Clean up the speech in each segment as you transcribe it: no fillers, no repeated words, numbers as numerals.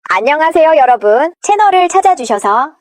안녕하세요, 여러분. 채널을 찾아주셔서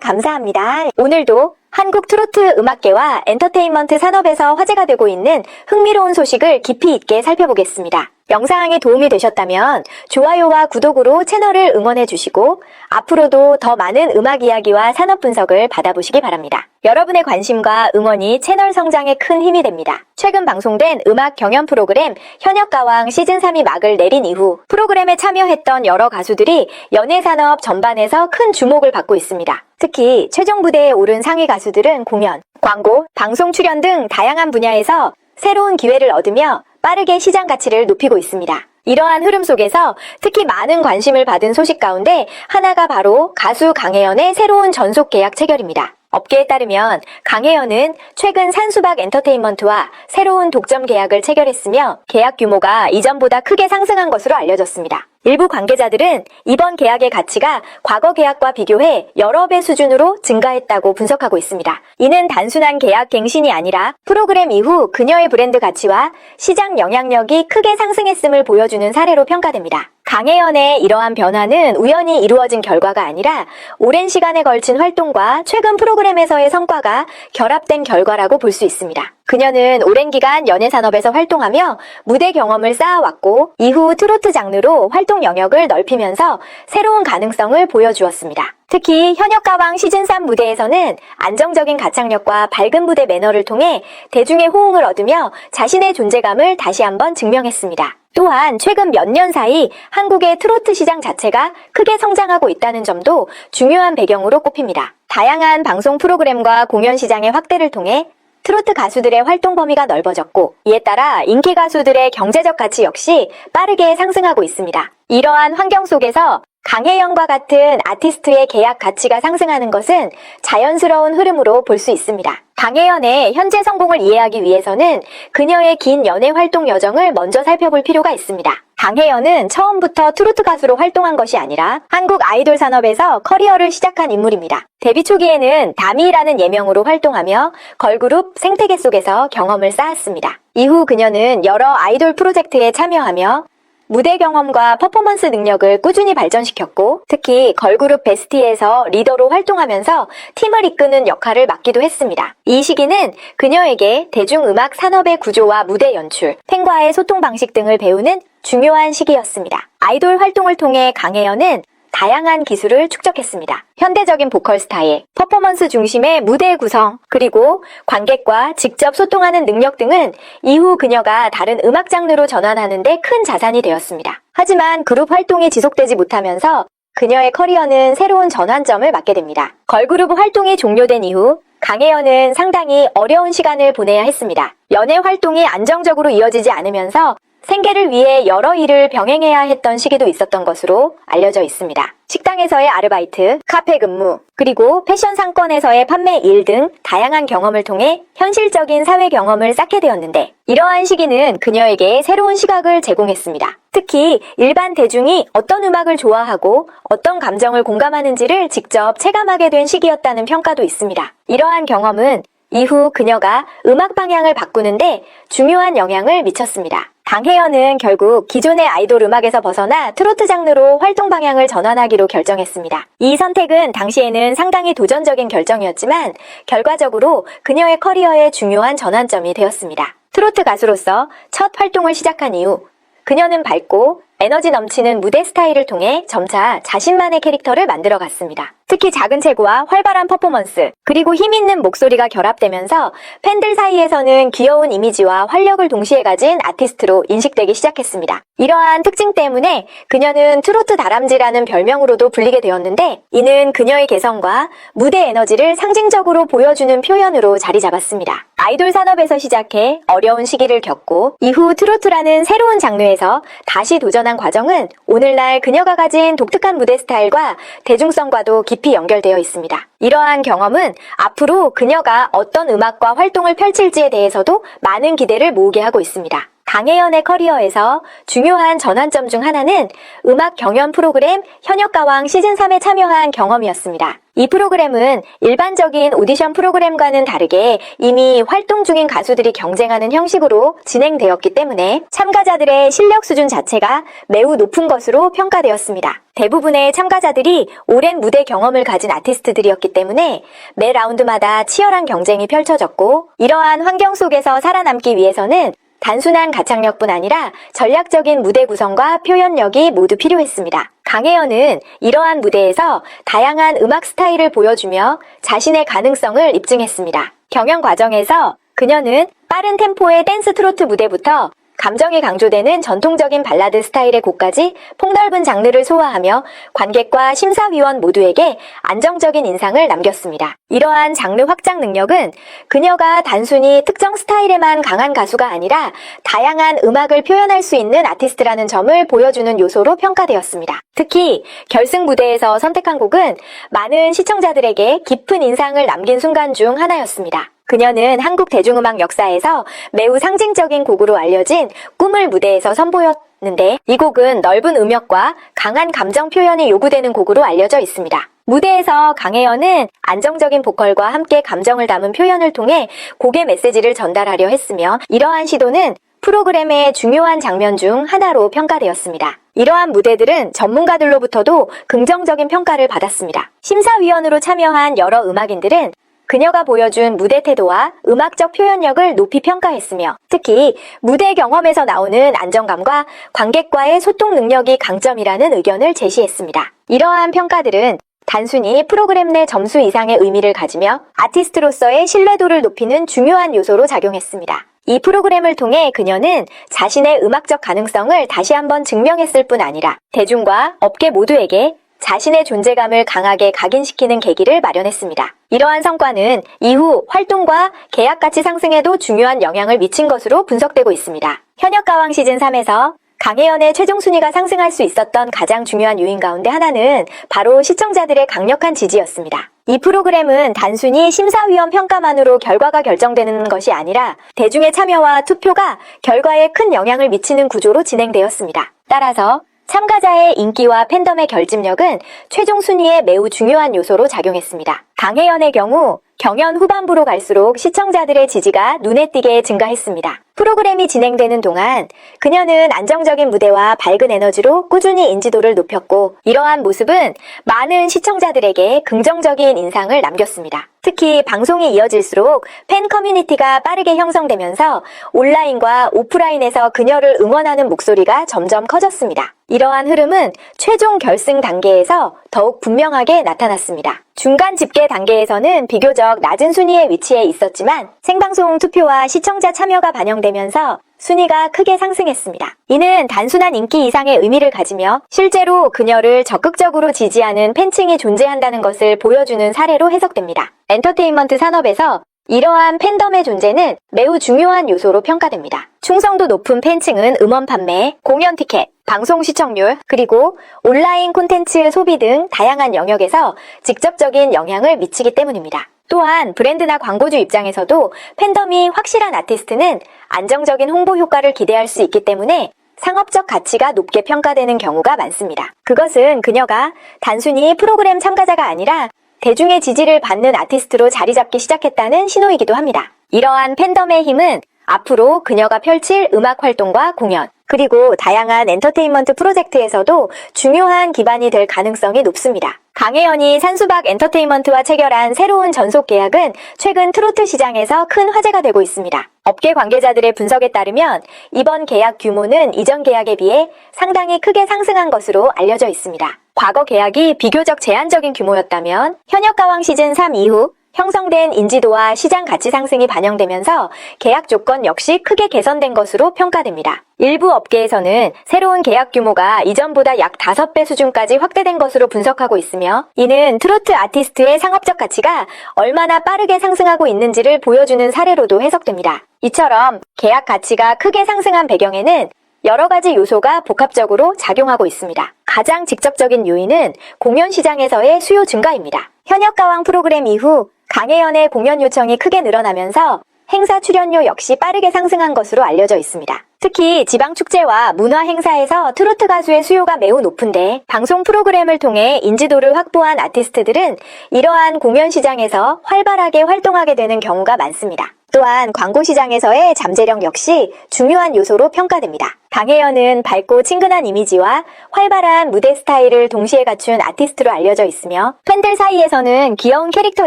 감사합니다. 오늘도 한국 트로트 음악계와 엔터테인먼트 산업에서 화제가 되고 있는 흥미로운 소식을 깊이 있게 살펴보겠습니다. 영상이 도움이 되셨다면 좋아요와 구독으로 채널을 응원해 주시고 앞으로도 더 많은 음악 이야기와 산업 분석을 받아보시기 바랍니다. 여러분의 관심과 응원이 채널 성장에 큰 힘이 됩니다. 최근 방송된 음악 경연 프로그램 현역가왕 시즌3이 막을 내린 이후 프로그램에 참여했던 여러 가수들이 연예산업 전반에서 큰 주목을 받고 있습니다. 특히 최종 무대에 오른 상위 가수들은 공연, 광고, 방송 출연 등 다양한 분야에서 새로운 기회를 얻으며 빠르게 시장 가치를 높이고 있습니다. 이러한 흐름 속에서 특히 많은 관심을 받은 소식 가운데 하나가 바로 가수 강혜연의 새로운 전속 계약 체결입니다. 업계에 따르면 강혜연은 최근 산수박 엔터테인먼트와 새로운 독점 계약을 체결했으며 계약 규모가 이전보다 크게 상승한 것으로 알려졌습니다. 일부 관계자들은 이번 계약의 가치가 과거 계약과 비교해 여러 배 수준으로 증가했다고 분석하고 있습니다. 이는 단순한 계약 갱신이 아니라 프로그램 이후 그녀의 브랜드 가치와 시장 영향력이 크게 상승했음을 보여주는 사례로 평가됩니다. 강혜연의 이러한 변화는 우연히 이루어진 결과가 아니라 오랜 시간에 걸친 활동과 최근 프로그램에서의 성과가 결합된 결과라고 볼 수 있습니다. 그녀는 오랜 기간 연예산업에서 활동하며 무대 경험을 쌓아왔고 이후 트로트 장르로 활동 영역을 넓히면서 새로운 가능성을 보여주었습니다. 특히 현역가왕 시즌3 무대에서는 안정적인 가창력과 밝은 무대 매너를 통해 대중의 호응을 얻으며 자신의 존재감을 다시 한번 증명했습니다. 또한 최근 몇 년 사이 한국의 트로트 시장 자체가 크게 성장하고 있다는 점도 중요한 배경으로 꼽힙니다. 다양한 방송 프로그램과 공연 시장의 확대를 통해 트로트 가수들의 활동 범위가 넓어졌고 이에 따라 인기 가수들의 경제적 가치 역시 빠르게 상승하고 있습니다. 이러한 환경 속에서 강혜연과 같은 아티스트의 계약 가치가 상승하는 것은 자연스러운 흐름으로 볼 수 있습니다. 강혜연의 현재 성공을 이해하기 위해서는 그녀의 긴 연예 활동 여정을 먼저 살펴볼 필요가 있습니다. 강혜연은 처음부터 트로트 가수로 활동한 것이 아니라 한국 아이돌 산업에서 커리어를 시작한 인물입니다. 데뷔 초기에는 다미라는 예명으로 활동하며 걸그룹 생태계 속에서 경험을 쌓았습니다. 이후 그녀는 여러 아이돌 프로젝트에 참여하며 무대 경험과 퍼포먼스 능력을 꾸준히 발전시켰고 특히 걸그룹 베스티에서 리더로 활동하면서 팀을 이끄는 역할을 맡기도 했습니다. 이 시기는 그녀에게 대중음악 산업의 구조와 무대 연출, 팬과의 소통 방식 등을 배우는 중요한 시기였습니다. 아이돌 활동을 통해 강혜연은 다양한 기술을 축적했습니다. 현대적인 보컬 스타일, 퍼포먼스 중심의 무대 구성, 그리고 관객과 직접 소통하는 능력 등은 이후 그녀가 다른 음악 장르로 전환하는 데 큰 자산이 되었습니다. 하지만 그룹 활동이 지속되지 못하면서 그녀의 커리어는 새로운 전환점을 맞게 됩니다. 걸그룹 활동이 종료된 이후 강혜연은 상당히 어려운 시간을 보내야 했습니다. 연예 활동이 안정적으로 이어지지 않으면서 생계를 위해 여러 일을 병행해야 했던 시기도 있었던 것으로 알려져 있습니다. 식당에서의 아르바이트, 카페 근무, 그리고 패션 상권에서의 판매 일 등 다양한 경험을 통해 현실적인 사회 경험을 쌓게 되었는데 이러한 시기는 그녀에게 새로운 시각을 제공했습니다. 특히 일반 대중이 어떤 음악을 좋아하고 어떤 감정을 공감하는지를 직접 체감하게 된 시기였다는 평가도 있습니다. 이러한 경험은 이후 그녀가 음악 방향을 바꾸는데 중요한 영향을 미쳤습니다. 강혜연은 결국 기존의 아이돌 음악에서 벗어나 트로트 장르로 활동 방향을 전환하기로 결정했습니다. 이 선택은 당시에는 상당히 도전적인 결정이었지만 결과적으로 그녀의 커리어의 중요한 전환점이 되었습니다. 트로트 가수로서 첫 활동을 시작한 이후 그녀는 밝고 에너지 넘치는 무대 스타일을 통해 점차 자신만의 캐릭터를 만들어갔습니다. 특히 작은 체구와 활발한 퍼포먼스, 그리고 힘있는 목소리가 결합되면서 팬들 사이에서는 귀여운 이미지와 활력을 동시에 가진 아티스트로 인식되기 시작했습니다. 이러한 특징 때문에 그녀는 트로트 다람쥐라는 별명으로도 불리게 되었는데 이는 그녀의 개성과 무대 에너지를 상징적으로 보여주는 표현으로 자리 잡았습니다. 아이돌 산업에서 시작해 어려운 시기를 겪고 이후 트로트라는 새로운 장르에서 다시 도전한 과정은 오늘날 그녀가 가진 독특한 무대 스타일과 대중성과도 깊이 연결되어 있습니다. 이러한 경험은 앞으로 그녀가 어떤 음악과 활동을 펼칠지에 대해서도 많은 기대를 모으게 하고 있습니다. 강혜연의 커리어에서 중요한 전환점 중 하나는 음악 경연 프로그램 현역가왕 시즌3에 참여한 경험이었습니다. 이 프로그램은 일반적인 오디션 프로그램과는 다르게 이미 활동 중인 가수들이 경쟁하는 형식으로 진행되었기 때문에 참가자들의 실력 수준 자체가 매우 높은 것으로 평가되었습니다. 대부분의 참가자들이 오랜 무대 경험을 가진 아티스트들이었기 때문에 매 라운드마다 치열한 경쟁이 펼쳐졌고, 이러한 환경 속에서 살아남기 위해서는 단순한 가창력뿐 아니라 전략적인 무대 구성과 표현력이 모두 필요했습니다. 강혜연은 이러한 무대에서 다양한 음악 스타일을 보여주며 자신의 가능성을 입증했습니다. 경연 과정에서 그녀는 빠른 템포의 댄스 트로트 무대부터 감정이 강조되는 전통적인 발라드 스타일의 곡까지 폭넓은 장르를 소화하며 관객과 심사위원 모두에게 안정적인 인상을 남겼습니다. 이러한 장르 확장 능력은 그녀가 단순히 특정 스타일에만 강한 가수가 아니라 다양한 음악을 표현할 수 있는 아티스트라는 점을 보여주는 요소로 평가되었습니다. 특히 결승 무대에서 선택한 곡은 많은 시청자들에게 깊은 인상을 남긴 순간 중 하나였습니다. 그녀는 한국 대중음악 역사에서 매우 상징적인 곡으로 알려진 꿈을 무대에서 선보였는데, 이 곡은 넓은 음역과 강한 감정 표현이 요구되는 곡으로 알려져 있습니다. 무대에서 강혜연은 안정적인 보컬과 함께 감정을 담은 표현을 통해 곡의 메시지를 전달하려 했으며, 이러한 시도는 프로그램의 중요한 장면 중 하나로 평가되었습니다. 이러한 무대들은 전문가들로부터도 긍정적인 평가를 받았습니다. 심사위원으로 참여한 여러 음악인들은 그녀가 보여준 무대 태도와 음악적 표현력을 높이 평가했으며, 특히 무대 경험에서 나오는 안정감과 관객과의 소통 능력이 강점이라는 의견을 제시했습니다. 이러한 평가들은 단순히 프로그램 내 점수 이상의 의미를 가지며 아티스트로서의 신뢰도를 높이는 중요한 요소로 작용했습니다. 이 프로그램을 통해 그녀는 자신의 음악적 가능성을 다시 한번 증명했을 뿐 아니라 대중과 업계 모두에게 자신의 존재감을 강하게 각인시키는 계기를 마련했습니다. 이러한 성과는 이후 활동과 계약 가치 상승에도 중요한 영향을 미친 것으로 분석되고 있습니다. 현역가왕 시즌3에서 강혜연의 최종 순위가 상승할 수 있었던 가장 중요한 요인 가운데 하나는 바로 시청자들의 강력한 지지였습니다. 이 프로그램은 단순히 심사위원 평가만으로 결과가 결정되는 것이 아니라 대중의 참여와 투표가 결과에 큰 영향을 미치는 구조로 진행되었습니다. 따라서 참가자의 인기와 팬덤의 결집력은 최종 순위에 매우 중요한 요소로 작용했습니다. 강혜연의 경우 경연 후반부로 갈수록 시청자들의 지지가 눈에 띄게 증가했습니다. 프로그램이 진행되는 동안 그녀는 안정적인 무대와 밝은 에너지로 꾸준히 인지도를 높였고, 이러한 모습은 많은 시청자들에게 긍정적인 인상을 남겼습니다. 특히 방송이 이어질수록 팬 커뮤니티가 빠르게 형성되면서 온라인과 오프라인에서 그녀를 응원하는 목소리가 점점 커졌습니다. 이러한 흐름은 최종 결승 단계에서 더욱 분명하게 나타났습니다. 중간 집계 단계에서는 비교적 낮은 순위에 위치해 있었지만 생방송 투표와 시청자 참여가 반영되면서 순위가 크게 상승했습니다. 이는 단순한 인기 이상의 의미를 가지며 실제로 그녀를 적극적으로 지지하는 팬층이 존재한다는 것을 보여주는 사례로 해석됩니다. 엔터테인먼트 산업에서 이러한 팬덤의 존재는 매우 중요한 요소로 평가됩니다. 충성도 높은 팬층은 음원 판매, 공연 티켓, 방송 시청률, 그리고 온라인 콘텐츠 소비 등 다양한 영역에서 직접적인 영향을 미치기 때문입니다. 또한 브랜드나 광고주 입장에서도 팬덤이 확실한 아티스트는 안정적인 홍보 효과를 기대할 수 있기 때문에 상업적 가치가 높게 평가되는 경우가 많습니다. 그것은 그녀가 단순히 프로그램 참가자가 아니라 대중의 지지를 받는 아티스트로 자리 잡기 시작했다는 신호이기도 합니다. 이러한 팬덤의 힘은 앞으로 그녀가 펼칠 음악 활동과 공연, 그리고 다양한 엔터테인먼트 프로젝트에서도 중요한 기반이 될 가능성이 높습니다. 강혜연이 산수박 엔터테인먼트와 체결한 새로운 전속 계약은 최근 트로트 시장에서 큰 화제가 되고 있습니다. 업계 관계자들의 분석에 따르면 이번 계약 규모는 이전 계약에 비해 상당히 크게 상승한 것으로 알려져 있습니다. 과거 계약이 비교적 제한적인 규모였다면 현역가왕 시즌3 이후 형성된 인지도와 시장 가치 상승이 반영되면서 계약 조건 역시 크게 개선된 것으로 평가됩니다. 일부 업계에서는 새로운 계약 규모가 이전보다 약 5배 수준까지 확대된 것으로 분석하고 있으며, 이는 트로트 아티스트의 상업적 가치가 얼마나 빠르게 상승하고 있는지를 보여주는 사례로도 해석됩니다. 이처럼 계약 가치가 크게 상승한 배경에는 여러 가지 요소가 복합적으로 작용하고 있습니다. 가장 직접적인 요인은 공연 시장에서의 수요 증가입니다. 현역가왕 프로그램 이후 강혜연의 공연 요청이 크게 늘어나면서 행사 출연료 역시 빠르게 상승한 것으로 알려져 있습니다. 특히 지방축제와 문화행사에서 트로트 가수의 수요가 매우 높은데 방송 프로그램을 통해 인지도를 확보한 아티스트들은 이러한 공연 시장에서 활발하게 활동하게 되는 경우가 많습니다. 또한 광고 시장에서의 잠재력 역시 중요한 요소로 평가됩니다. 강혜연은 밝고 친근한 이미지와 활발한 무대 스타일을 동시에 갖춘 아티스트로 알려져 있으며 팬들 사이에서는 귀여운 캐릭터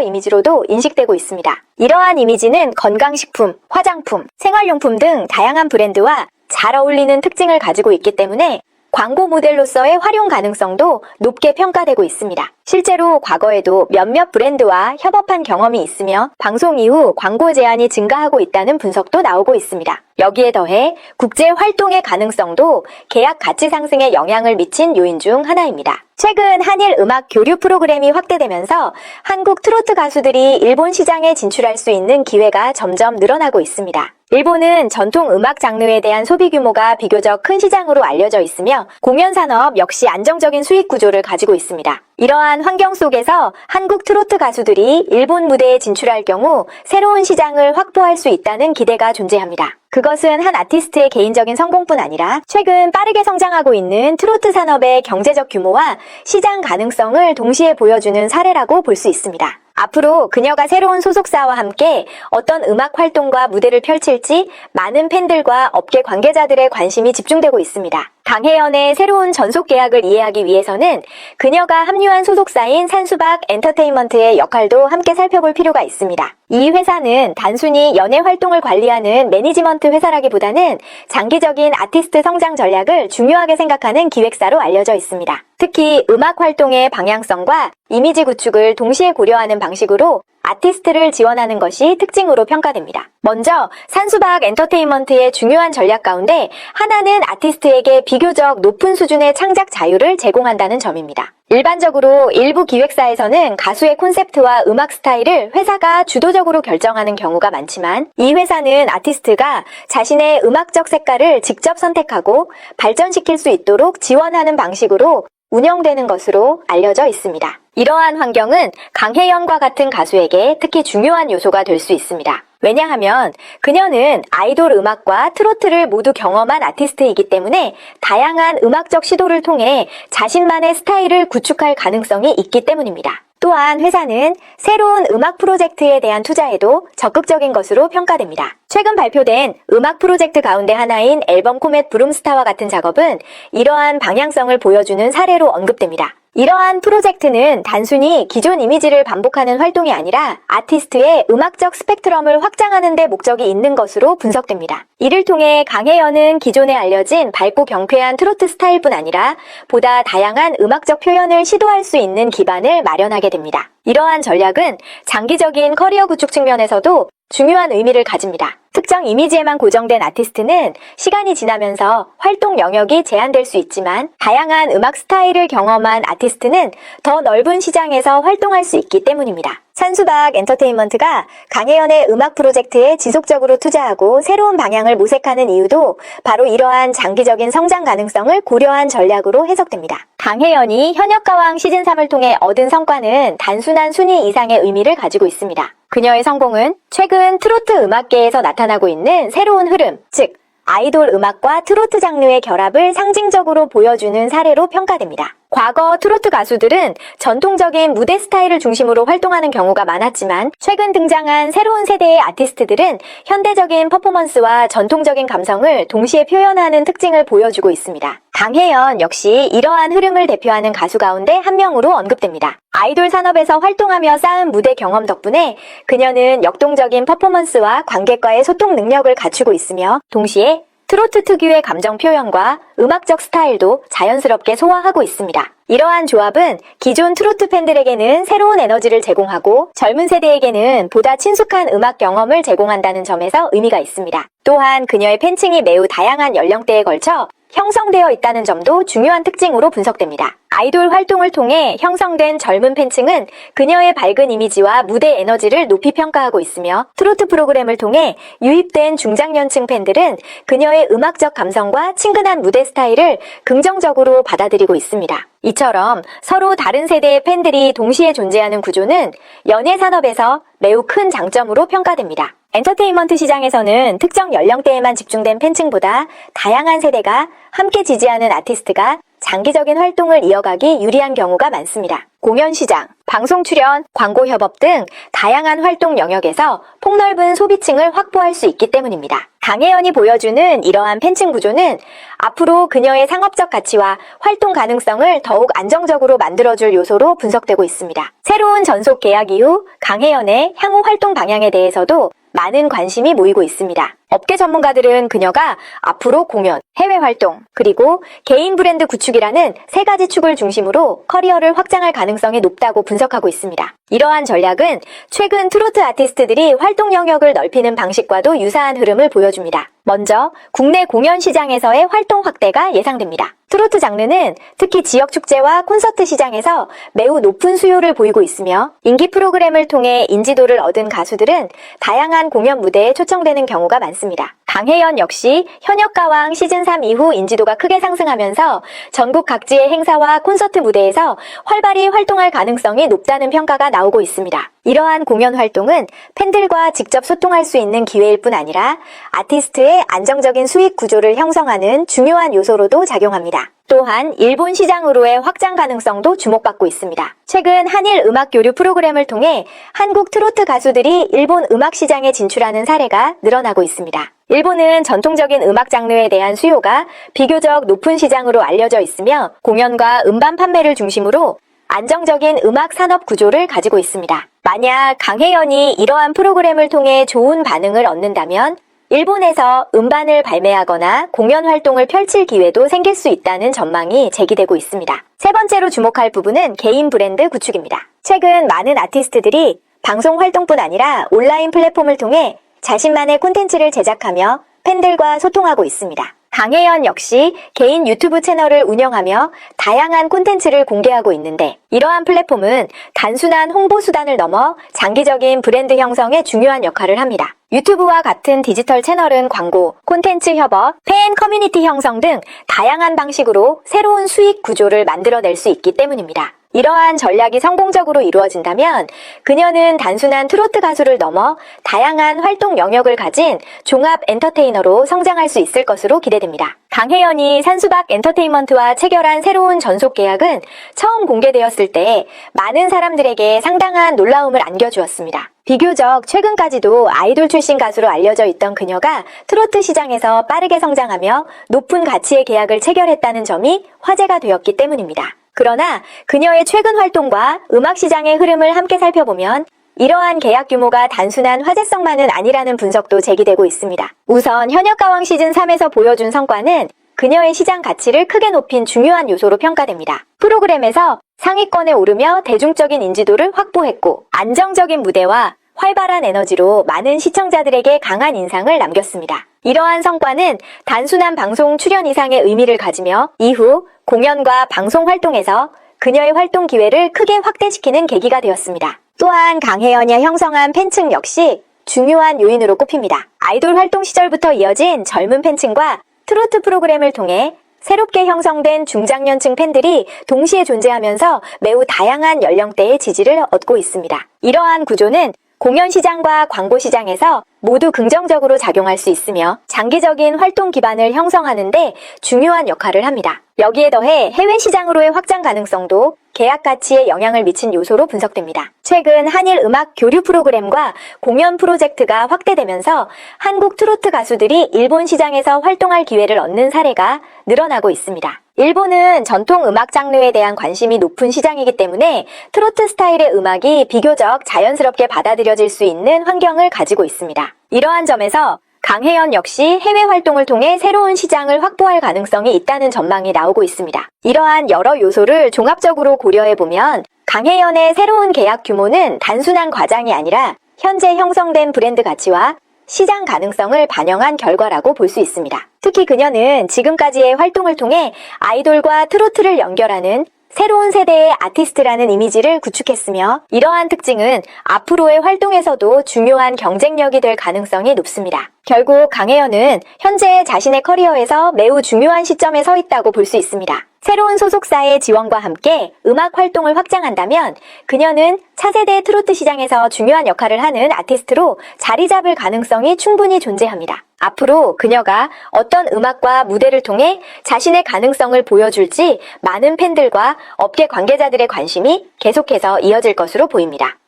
이미지로도 인식되고 있습니다. 이러한 이미지는 건강식품, 화장품, 생활용품 등 다양한 브랜드와 잘 어울리는 특징을 가지고 있기 때문에 광고 모델로서의 활용 가능성도 높게 평가되고 있습니다. 실제로 과거에도 몇몇 브랜드와 협업한 경험이 있으며 방송 이후 광고 제안이 증가하고 있다는 분석도 나오고 있습니다. 여기에 더해 국제 활동의 가능성도 계약 가치 상승에 영향을 미친 요인 중 하나입니다. 최근 한일 음악 교류 프로그램이 확대되면서 한국 트로트 가수들이 일본 시장에 진출할 수 있는 기회가 점점 늘어나고 있습니다. 일본은 전통 음악 장르에 대한 소비 규모가 비교적 큰 시장으로 알려져 있으며 공연 산업 역시 안정적인 수익 구조를 가지고 있습니다. 이러한 환경 속에서 한국 트로트 가수들이 일본 무대에 진출할 경우 새로운 시장을 확보할 수 있다는 기대가 존재합니다. 그것은 한 아티스트의 개인적인 성공뿐 아니라 최근 빠르게 성장하고 있는 트로트 산업의 경제적 규모와 시장 가능성을 동시에 보여주는 사례라고 볼 수 있습니다. 앞으로 그녀가 새로운 소속사와 함께 어떤 음악 활동과 무대를 펼칠지 많은 팬들과 업계 관계자들의 관심이 집중되고 있습니다. 강혜연의 새로운 전속 계약을 이해하기 위해서는 그녀가 합류한 소속사인 산수박 엔터테인먼트의 역할도 함께 살펴볼 필요가 있습니다. 이 회사는 단순히 연예 활동을 관리하는 매니지먼트 회사라기보다는 장기적인 아티스트 성장 전략을 중요하게 생각하는 기획사로 알려져 있습니다. 특히 음악 활동의 방향성과 이미지 구축을 동시에 고려하는 방식으로 아티스트를 지원하는 것이 특징으로 평가됩니다. 먼저 산수박 엔터테인먼트의 중요한 전략 가운데 하나는 아티스트에게 비교적 높은 수준의 창작 자유를 제공한다는 점입니다. 일반적으로 일부 기획사에서는 가수의 콘셉트와 음악 스타일을 회사가 주도적으로 결정하는 경우가 많지만 이 회사는 아티스트가 자신의 음악적 색깔을 직접 선택하고 발전시킬 수 있도록 지원하는 방식으로 운영되는 것으로 알려져 있습니다. 이러한 환경은 강혜연과 같은 가수에게 특히 중요한 요소가 될 수 있습니다. 왜냐하면 그녀는 아이돌 음악과 트로트를 모두 경험한 아티스트이기 때문에 다양한 음악적 시도를 통해 자신만의 스타일을 구축할 가능성이 있기 때문입니다. 또한 회사는 새로운 음악 프로젝트에 대한 투자에도 적극적인 것으로 평가됩니다. 최근 발표된 음악 프로젝트 가운데 하나인 앨범 코멧 브룸스타와 같은 작업은 이러한 방향성을 보여주는 사례로 언급됩니다. 이러한 프로젝트는 단순히 기존 이미지를 반복하는 활동이 아니라 아티스트의 음악적 스펙트럼을 확장하는 데 목적이 있는 것으로 분석됩니다. 이를 통해 강혜연은 기존에 알려진 밝고 경쾌한 트로트 스타일뿐 아니라 보다 다양한 음악적 표현을 시도할 수 있는 기반을 마련하게 됩니다. 이러한 전략은 장기적인 커리어 구축 측면에서도 중요한 의미를 가집니다. 특정 이미지에만 고정된 아티스트는 시간이 지나면서 활동 영역이 제한될 수 있지만 다양한 음악 스타일을 경험한 아티스트는 더 넓은 시장에서 활동할 수 있기 때문입니다. 산수박 엔터테인먼트가 강혜연의 음악 프로젝트에 지속적으로 투자하고 새로운 방향을 모색하는 이유도 바로 이러한 장기적인 성장 가능성을 고려한 전략으로 해석됩니다. 강혜연이 현역가왕 시즌3을 통해 얻은 성과는 단순한 순위 이상의 의미를 가지고 있습니다. 그녀의 성공은 최근 트로트 음악계에서 나타나고 있는 새로운 흐름, 즉 아이돌 음악과 트로트 장르의 결합을 상징적으로 보여주는 사례로 평가됩니다. 과거 트로트 가수들은 전통적인 무대 스타일을 중심으로 활동하는 경우가 많았지만 최근 등장한 새로운 세대의 아티스트들은 현대적인 퍼포먼스와 전통적인 감성을 동시에 표현하는 특징을 보여주고 있습니다. 강혜연 역시 이러한 흐름을 대표하는 가수 가운데 한 명으로 언급됩니다. 아이돌 산업에서 활동하며 쌓은 무대 경험 덕분에 그녀는 역동적인 퍼포먼스와 관객과의 소통 능력을 갖추고 있으며 동시에 트로트 특유의 감정 표현과 음악적 스타일도 자연스럽게 소화하고 있습니다. 이러한 조합은 기존 트로트 팬들에게는 새로운 에너지를 제공하고 젊은 세대에게는 보다 친숙한 음악 경험을 제공한다는 점에서 의미가 있습니다. 또한 그녀의 팬층이 매우 다양한 연령대에 걸쳐 형성되어 있다는 점도 중요한 특징으로 분석됩니다. 아이돌 활동을 통해 형성된 젊은 팬층은 그녀의 밝은 이미지와 무대 에너지를 높이 평가하고 있으며 트로트 프로그램을 통해 유입된 중장년층 팬들은 그녀의 음악적 감성과 친근한 무대 스타일을 긍정적으로 받아들이고 있습니다. 이처럼 서로 다른 세대의 팬들이 동시에 존재하는 구조는 연예 산업에서 매우 큰 장점으로 평가됩니다. 엔터테인먼트 시장에서는 특정 연령대에만 집중된 팬층보다 다양한 세대가 함께 지지하는 아티스트가 장기적인 활동을 이어가기 유리한 경우가 많습니다. 공연 시장, 방송 출연, 광고 협업 등 다양한 활동 영역에서 폭넓은 소비층을 확보할 수 있기 때문입니다. 강혜연이 보여주는 이러한 팬층 구조는 앞으로 그녀의 상업적 가치와 활동 가능성을 더욱 안정적으로 만들어줄 요소로 분석되고 있습니다. 새로운 전속 계약 이후 강혜연의 향후 활동 방향에 대해서도 많은 관심이 모이고 있습니다. 업계 전문가들은 그녀가 앞으로 공연, 해외 활동, 그리고 개인 브랜드 구축이라는 세 가지 축을 중심으로 커리어를 확장할 가능성이 높다고 분석하고 있습니다. 이러한 전략은 최근 트로트 아티스트들이 활동 영역을 넓히는 방식과도 유사한 흐름을 보여줍니다. 먼저 국내 공연 시장에서의 활동 확대가 예상됩니다. 트로트 장르는 특히 지역 축제와 콘서트 시장에서 매우 높은 수요를 보이고 있으며 인기 프로그램을 통해 인지도를 얻은 가수들은 다양한 공연 무대에 초청되는 경우가 많습니다. 강혜연 역시 현역가왕 시즌3 이후 인지도가 크게 상승하면서 전국 각지의 행사와 콘서트 무대에서 활발히 활동할 가능성이 높다는 평가가 나오고 있습니다. 이러한 공연 활동은 팬들과 직접 소통할 수 있는 기회일 뿐 아니라 아티스트의 안정적인 수익 구조를 형성하는 중요한 요소로도 작용합니다. 또한 일본 시장으로의 확장 가능성도 주목받고 있습니다. 최근 한일 음악 교류 프로그램을 통해 한국 트로트 가수들이 일본 음악 시장에 진출하는 사례가 늘어나고 있습니다. 일본은 전통적인 음악 장르에 대한 수요가 비교적 높은 시장으로 알려져 있으며 공연과 음반 판매를 중심으로 안정적인 음악 산업 구조를 가지고 있습니다. 만약 강혜연이 이러한 프로그램을 통해 좋은 반응을 얻는다면 일본에서 음반을 발매하거나 공연 활동을 펼칠 기회도 생길 수 있다는 전망이 제기되고 있습니다. 세 번째로 주목할 부분은 개인 브랜드 구축입니다. 최근 많은 아티스트들이 방송 활동뿐 아니라 온라인 플랫폼을 통해 자신만의 콘텐츠를 제작하며 팬들과 소통하고 있습니다. 강혜연 역시 개인 유튜브 채널을 운영하며 다양한 콘텐츠를 공개하고 있는데 이러한 플랫폼은 단순한 홍보 수단을 넘어 장기적인 브랜드 형성에 중요한 역할을 합니다. 유튜브와 같은 디지털 채널은 광고, 콘텐츠 협업, 팬 커뮤니티 형성 등 다양한 방식으로 새로운 수익 구조를 만들어낼 수 있기 때문입니다. 이러한 전략이 성공적으로 이루어진다면 그녀는 단순한 트로트 가수를 넘어 다양한 활동 영역을 가진 종합 엔터테이너로 성장할 수 있을 것으로 기대됩니다. 강혜연이 산수박 엔터테인먼트와 체결한 새로운 전속 계약은 처음 공개되었을 때 많은 사람들에게 상당한 놀라움을 안겨주었습니다. 비교적 최근까지도 아이돌 출신 가수로 알려져 있던 그녀가 트로트 시장에서 빠르게 성장하며 높은 가치의 계약을 체결했다는 점이 화제가 되었기 때문입니다. 그러나 그녀의 최근 활동과 음악 시장의 흐름을 함께 살펴보면 이러한 계약 규모가 단순한 화제성만은 아니라는 분석도 제기되고 있습니다. 우선 현역가왕 시즌3에서 보여준 성과는 그녀의 시장 가치를 크게 높인 중요한 요소로 평가됩니다. 프로그램에서 상위권에 오르며 대중적인 인지도를 확보했고 안정적인 무대와 활발한 에너지로 많은 시청자들에게 강한 인상을 남겼습니다. 이러한 성과는 단순한 방송 출연 이상의 의미를 가지며 이후 공연과 방송 활동에서 그녀의 활동 기회를 크게 확대시키는 계기가 되었습니다. 또한 강혜연이 형성한 팬층 역시 중요한 요인으로 꼽힙니다. 아이돌 활동 시절부터 이어진 젊은 팬층과 트로트 프로그램을 통해 새롭게 형성된 중장년층 팬들이 동시에 존재하면서 매우 다양한 연령대의 지지를 얻고 있습니다. 이러한 구조는 공연 시장과 광고 시장에서 모두 긍정적으로 작용할 수 있으며 장기적인 활동 기반을 형성하는 데 중요한 역할을 합니다. 여기에 더해 해외 시장으로의 확장 가능성도 계약 가치에 영향을 미친 요소로 분석됩니다. 최근 한일 음악 교류 프로그램과 공연 프로젝트가 확대되면서 한국 트로트 가수들이 일본 시장에서 활동할 기회를 얻는 사례가 늘어나고 있습니다. 일본은 전통 음악 장르에 대한 관심이 높은 시장이기 때문에 트로트 스타일의 음악이 비교적 자연스럽게 받아들여질 수 있는 환경을 가지고 있습니다. 이러한 점에서 강혜연 역시 해외 활동을 통해 새로운 시장을 확보할 가능성이 있다는 전망이 나오고 있습니다. 이러한 여러 요소를 종합적으로 고려해보면 강혜연의 새로운 계약 규모는 단순한 과장이 아니라 현재 형성된 브랜드 가치와 시장 가능성을 반영한 결과라고 볼 수 있습니다. 특히 그녀는 지금까지의 활동을 통해 아이돌과 트로트를 연결하는 새로운 세대의 아티스트라는 이미지를 구축했으며 이러한 특징은 앞으로의 활동에서도 중요한 경쟁력이 될 가능성이 높습니다. 결국 강혜연은 현재 자신의 커리어에서 매우 중요한 시점에 서 있다고 볼 수 있습니다. 새로운 소속사의 지원과 함께 음악 활동을 확장한다면 그녀는 차세대 트로트 시장에서 중요한 역할을 하는 아티스트로 자리 잡을 가능성이 충분히 존재합니다. 앞으로 그녀가 어떤 음악과 무대를 통해 자신의 가능성을 보여줄지 많은 팬들과 업계 관계자들의 관심이 계속해서 이어질 것으로 보입니다.